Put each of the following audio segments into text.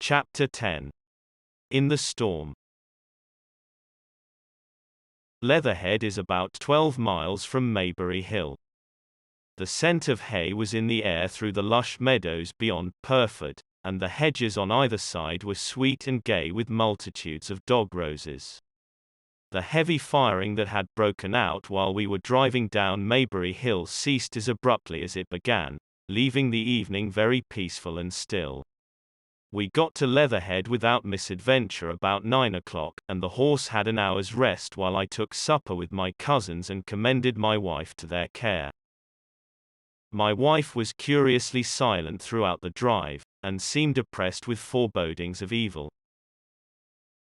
Chapter 10. In the Storm. Leatherhead is about 12 miles from Maybury Hill. The scent of hay was in the air through the lush meadows beyond Purford, and the hedges on either side were sweet and gay with multitudes of dog roses. The heavy firing that had broken out while we were driving down Maybury Hill ceased as abruptly as it began, leaving the evening very peaceful and still. We got to Leatherhead without misadventure about 9 o'clock, and the horse had an hour's rest while I took supper with my cousins and commended my wife to their care. My wife was curiously silent throughout the drive, and seemed oppressed with forebodings of evil.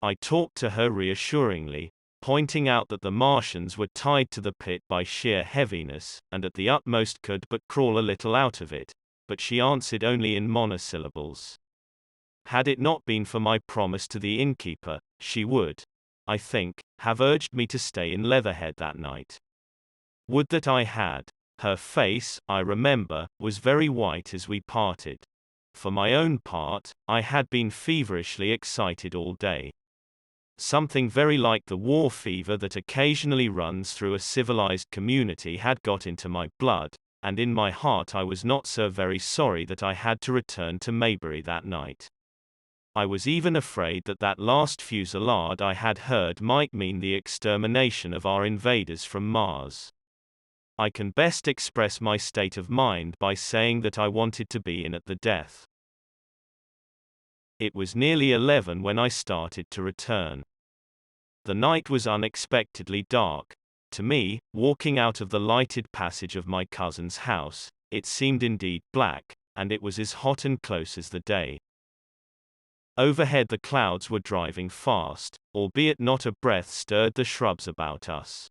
I talked to her reassuringly, pointing out that the Martians were tied to the pit by sheer heaviness, and at the utmost could but crawl a little out of it, but she answered only in monosyllables. Had it not been for my promise to the innkeeper, she would, I think, have urged me to stay in Leatherhead that night. Would that I had. Her face, I remember, was very white as we parted. For my own part, I had been feverishly excited all day. Something very like the war fever that occasionally runs through a civilized community had got into my blood, and in my heart I was not so very sorry that I had to return to Maybury that night. I was even afraid that that last fusillade I had heard might mean the extermination of our invaders from Mars. I can best express my state of mind by saying that I wanted to be in at the death. It was nearly 11 when I started to return. The night was unexpectedly dark. To me, walking out of the lighted passage of my cousin's house, it seemed indeed black, and it was as hot and close as the day. Overhead the clouds were driving fast, albeit not a breath stirred the shrubs about us.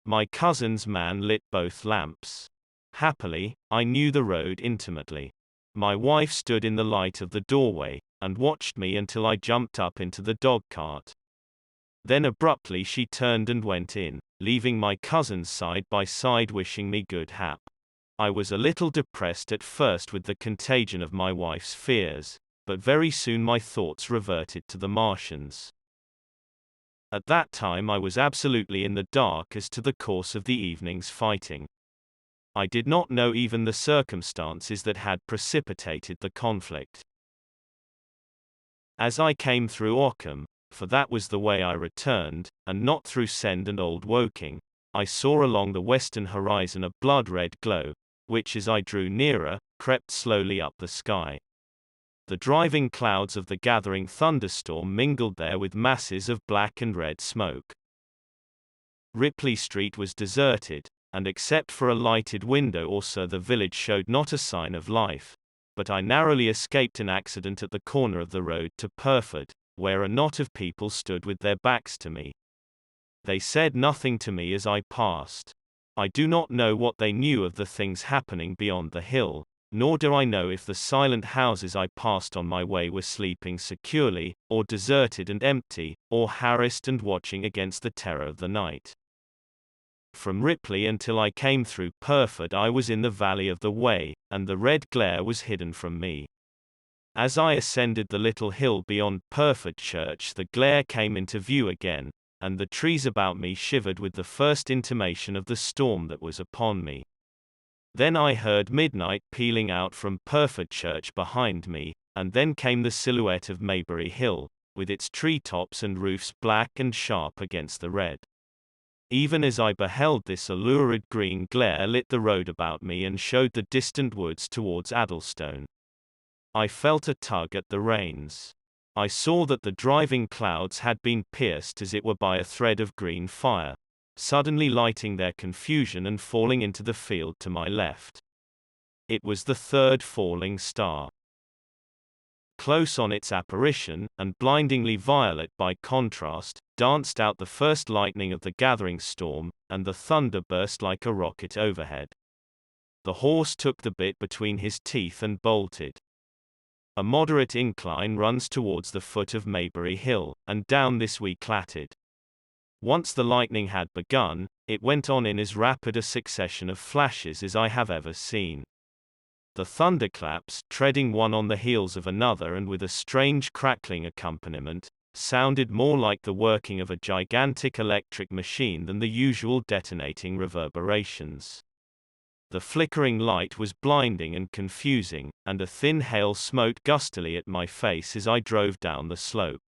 My cousin's man lit both lamps. Happily, I knew the road intimately. My wife stood in the light of the doorway, and watched me until I jumped up into the dog-cart. Then abruptly she turned and went in, leaving my cousins side by side wishing me good hap. I was a little depressed at first with the contagion of my wife's fears, but very soon my thoughts reverted to the Martians. At that time I was absolutely in the dark as to the course of the evening's fighting. I did not know even the circumstances that had precipitated the conflict. As I came through Ockham, for that was the way I returned, and not through Send and Old Woking, I saw along the western horizon a blood-red glow, which as I drew nearer, crept slowly up the sky. The driving clouds of the gathering thunderstorm mingled there with masses of black and red smoke. Ripley Street was deserted, and except for a lighted window or so the village showed not a sign of life, but I narrowly escaped an accident at the corner of the road to Purford, where a knot of people stood with their backs to me. They said nothing to me as I passed. I do not know what they knew of the things happening beyond the hill, nor do I know if the silent houses I passed on my way were sleeping securely, or deserted and empty, or harassed and watching against the terror of the night. From Ripley until I came through Purford I was in the valley of the Wey, and the red glare was hidden from me. As I ascended the little hill beyond Purford Church the glare came into view again, and the trees about me shivered with the first intimation of the storm that was upon me. Then I heard midnight pealing out from Purford Church behind me, and then came the silhouette of Maybury Hill, with its tree-tops and roofs black and sharp against the red. Even as I beheld this a lurid green glare lit the road about me and showed the distant woods towards Addlestone. I felt a tug at the reins. I saw that the driving clouds had been pierced as it were by a thread of green fire, suddenly lighting their confusion and falling into the field to my left. It was the third falling star. Close on its apparition, and blindingly violet by contrast, danced out the first lightning of the gathering storm, and the thunder burst like a rocket overhead. The horse took the bit between his teeth and bolted. A moderate incline runs towards the foot of Maybury Hill, and down this we clattered. Once the lightning had begun, it went on in as rapid a succession of flashes as I have ever seen. The thunderclaps, treading one on the heels of another and with a strange crackling accompaniment, sounded more like the working of a gigantic electric machine than the usual detonating reverberations. The flickering light was blinding and confusing, and a thin hail smote gustily at my face as I drove down the slope.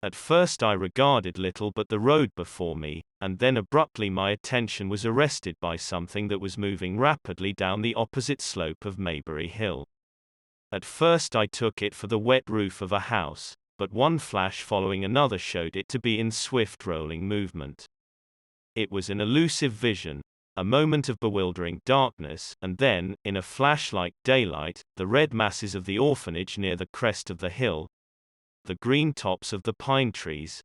At first I regarded little but the road before me, and then abruptly my attention was arrested by something that was moving rapidly down the opposite slope of Maybury Hill. At first I took it for the wet roof of a house, but one flash following another showed it to be in swift rolling movement. It was an elusive vision, a moment of bewildering darkness, and then, in a flash like daylight, the red masses of the orphanage near the crest of the hill, the green tops of the pine trees,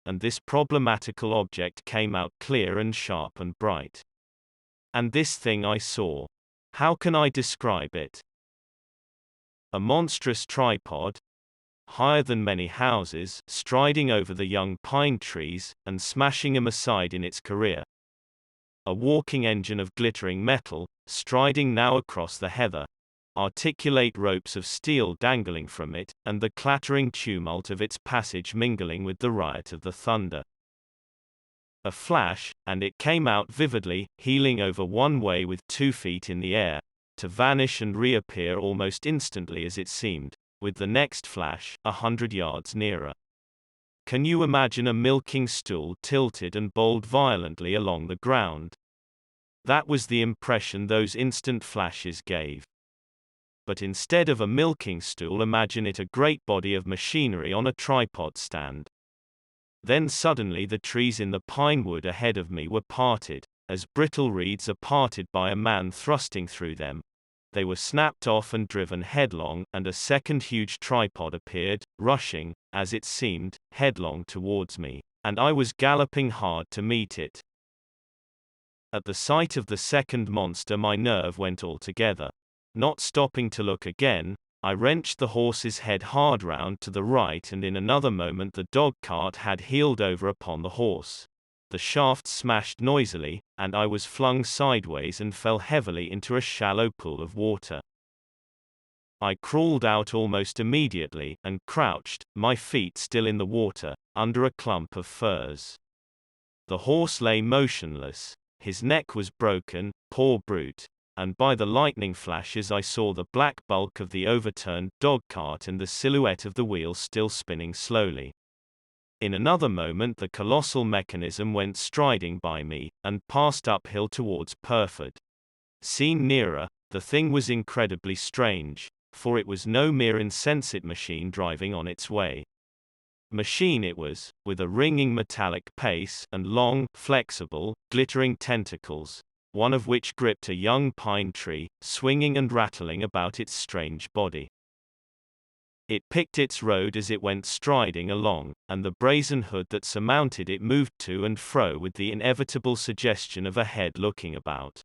and this problematical object came out clear and sharp and bright. And this thing I saw. How can I describe it? A monstrous tripod, higher than many houses, striding over the young pine trees, and smashing them aside in its career. A walking engine of glittering metal, striding now across the heather, articulate ropes of steel dangling from it, and the clattering tumult of its passage mingling with the riot of the thunder. A flash, and it came out vividly, heeling over one way with 2 feet in the air, to vanish and reappear almost instantly as it seemed, with the next flash, 100 yards nearer. Can you imagine a milking stool tilted and bowled violently along the ground? That was the impression those instant flashes gave. But instead of a milking stool, imagine it a great body of machinery on a tripod stand. Then suddenly the trees in the pine wood ahead of me were parted, as brittle reeds are parted by a man thrusting through them. They were snapped off and driven headlong, and a second huge tripod appeared, rushing, as it seemed, headlong towards me, and I was galloping hard to meet it. At the sight of the second monster my nerve went altogether. Not stopping to look again, I wrenched the horse's head hard round to the right, and in another moment the dog cart had heeled over upon the horse. The shafts smashed noisily, and I was flung sideways and fell heavily into a shallow pool of water. I crawled out almost immediately, and crouched, my feet still in the water, under a clump of firs. The horse lay motionless, his neck was broken, poor brute, and by the lightning flashes I saw the black bulk of the overturned dog-cart and the silhouette of the wheel still spinning slowly. In another moment the colossal mechanism went striding by me, and passed uphill towards Purford. Seen nearer, the thing was incredibly strange, for it was no mere insensate machine driving on its way. Machine it was, with a ringing metallic pace, and long, flexible, glittering tentacles, one of which gripped a young pine tree, swinging and rattling about its strange body. It picked its road as it went striding along, and the brazen hood that surmounted it moved to and fro with the inevitable suggestion of a head looking about.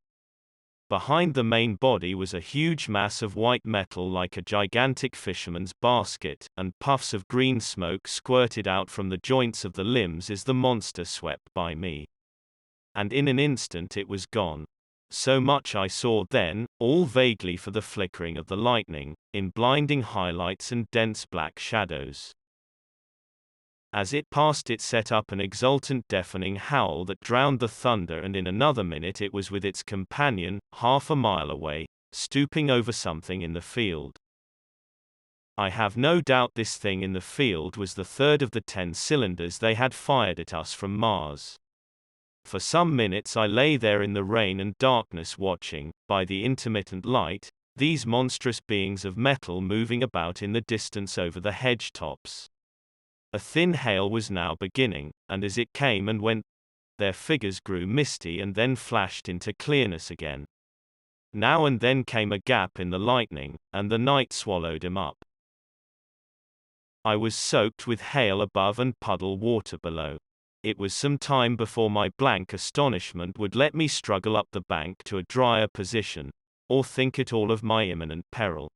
Behind the main body was a huge mass of white metal like a gigantic fisherman's basket, and puffs of green smoke squirted out from the joints of the limbs as the monster swept by me. And in an instant it was gone. So much I saw then, all vaguely for the flickering of the lightning, in blinding highlights and dense black shadows. As it passed it set up an exultant deafening howl that drowned the thunder, and in another minute it was with its companion, half a mile away, stooping over something in the field. I have no doubt this thing in the field was the third of the 10 cylinders they had fired at us from Mars. For some minutes I lay there in the rain and darkness watching, by the intermittent light, these monstrous beings of metal moving about in the distance over the hedge tops. A thin hail was now beginning, and as it came and went, their figures grew misty and then flashed into clearness again. Now and then came a gap in the lightning, and the night swallowed him up. I was soaked with hail above and puddle water below. It was some time before my blank astonishment would let me struggle up the bank to a drier position, or think at all of my imminent peril.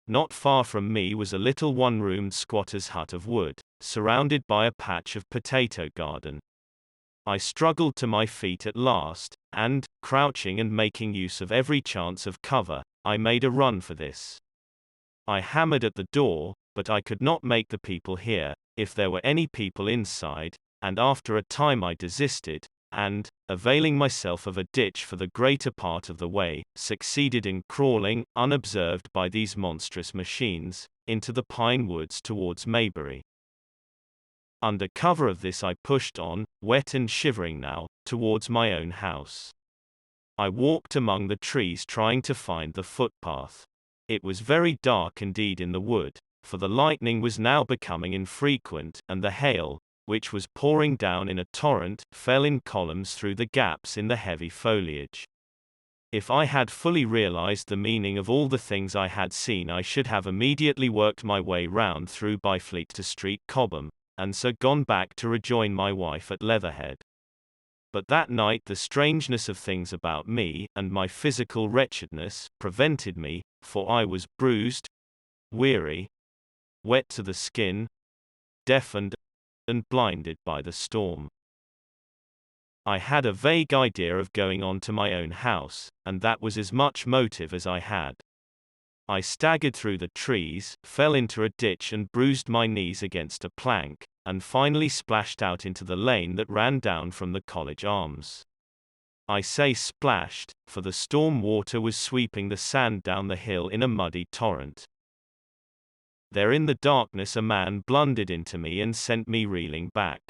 Not far from me was a little one-roomed squatter's hut of wood, surrounded by a patch of potato garden. I struggled to my feet at last, and, crouching and making use of every chance of cover, I made a run for this. I hammered at the door, but I could not make the people hear, if there were any people inside, and after a time I desisted, and, availing myself of a ditch for the greater part of the way, succeeded in crawling, unobserved by these monstrous machines, into the pine woods towards Maybury. Under cover of this I pushed on, wet and shivering now, towards my own house. I walked among the trees trying to find the footpath. It was very dark indeed in the wood, for the lightning was now becoming infrequent, and the hail, which was pouring down in a torrent, fell in columns through the gaps in the heavy foliage. If I had fully realized the meaning of all the things I had seen, I should have immediately worked my way round through Byfleet to Street Cobham, and so gone back to rejoin my wife at Leatherhead. But that night the strangeness of things about me, and my physical wretchedness, prevented me, for I was bruised, weary, wet to the skin, deafened, and blinded by the storm. I had a vague idea of going on to my own house, and that was as much motive as I had. I staggered through the trees, fell into a ditch and bruised my knees against a plank, and finally splashed out into the lane that ran down from the College Arms. I say splashed, for the storm water was sweeping the sand down the hill in a muddy torrent. There in the darkness a man blundered into me and sent me reeling back.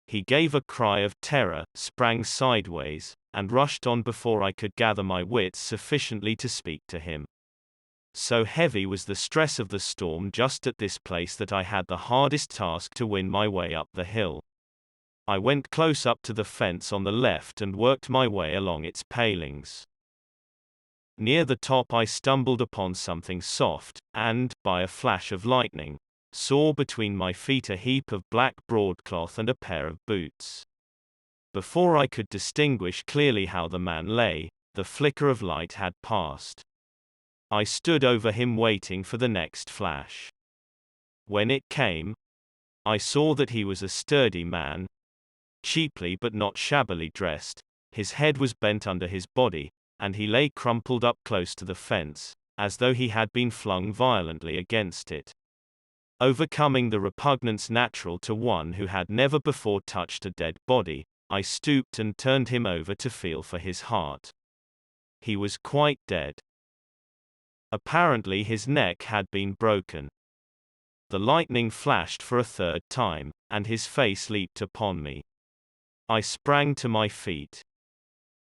He gave a cry of terror, sprang sideways, and rushed on before I could gather my wits sufficiently to speak to him. So heavy was the stress of the storm just at this place that I had the hardest task to win my way up the hill. I went close up to the fence on the left and worked my way along its palings. Near the top I stumbled upon something soft, and, by a flash of lightning, saw between my feet a heap of black broadcloth and a pair of boots. Before I could distinguish clearly how the man lay, the flicker of light had passed. I stood over him waiting for the next flash. When it came, I saw that he was a sturdy man, cheaply but not shabbily dressed, his head was bent under his body, and he lay crumpled up close to the fence, as though he had been flung violently against it. Overcoming the repugnance natural to one who had never before touched a dead body, I stooped and turned him over to feel for his heart. He was quite dead. Apparently his neck had been broken. The lightning flashed for a third time, and his face leaped upon me. I sprang to my feet.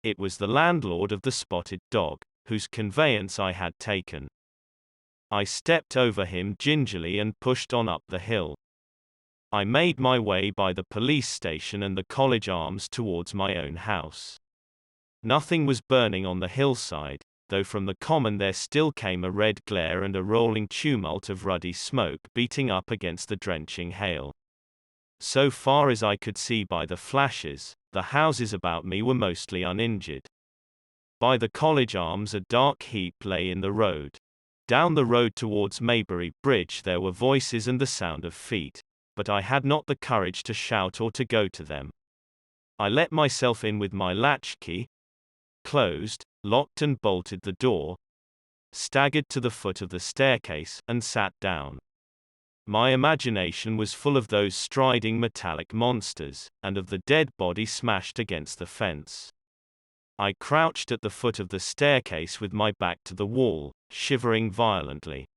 It was the landlord of the Spotted Dog, whose conveyance I had taken. I stepped over him gingerly and pushed on up the hill. I made my way by the police station and the College Arms towards my own house. Nothing was burning on the hillside, though from the common there still came a red glare and a rolling tumult of ruddy smoke beating up against the drenching hail. So far as I could see by the flashes, the houses about me were mostly uninjured. By the College Arms a dark heap lay in the road. Down the road towards Maybury Bridge there were voices and the sound of feet, but I had not the courage to shout or to go to them. I let myself in with my latchkey, closed, locked and bolted the door, staggered to the foot of the staircase, and sat down. My imagination was full of those striding metallic monsters, and of the dead body smashed against the fence. I crouched at the foot of the staircase with my back to the wall, shivering violently.